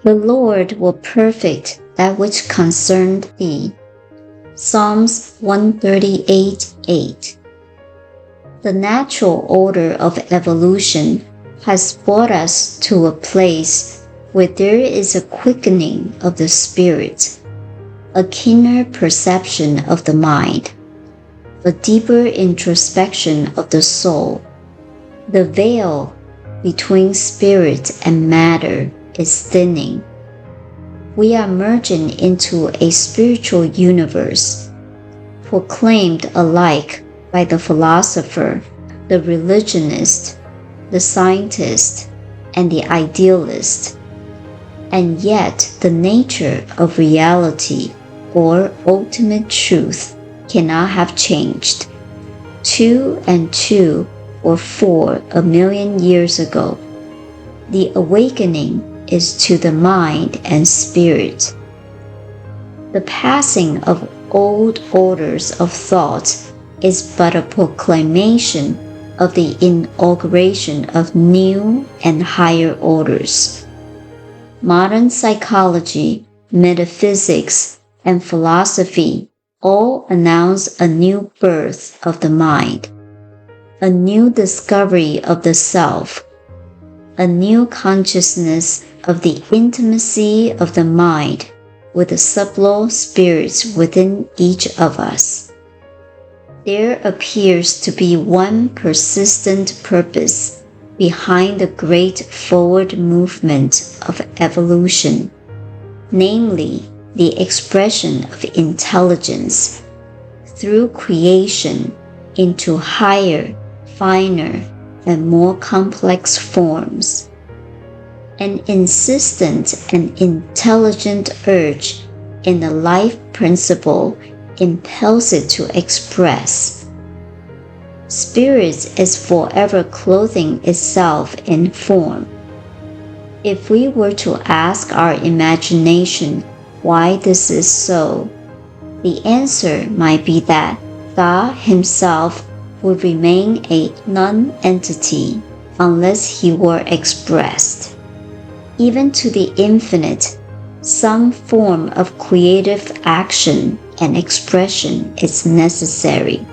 The Lord will perfect that which concerned thee. Psalms 138:8. The natural order of evolution has brought us to a place where there is a quickening of the spirit, a keener perception of the mind, a deeper introspection of the soul. The veil between spirit and matter is thinning. We are merging into a spiritual universe, proclaimed alike by the philosopher, the religionist, the scientist, and the idealist. And yet the nature of reality or ultimate truth cannot have changed. 2 and 2 or 4 a million years ago. The awakening is to the mind and spirit. The passing of old orders of thought is but a proclamation of the inauguration of new and higher orders. Modern psychology, metaphysics, and philosophy all announce a new birth of the mind, a new discovery of the self, a new consciousness of the intimacy of the mind with the subtle spirits within each of us. There appears to be one persistent purpose behind the great forward movement of evolution, namely the expression of intelligence through creation into higher, finer, and more complex forms. An insistent and intelligent urge in the life principle impels it to express. Spirit is forever clothing itself in form. If we were to ask our imagination why this is so, the answer might be that God Himself would remain a non-entity unless He were expressed. Even to the infinite, some form of creative action and expression is necessary.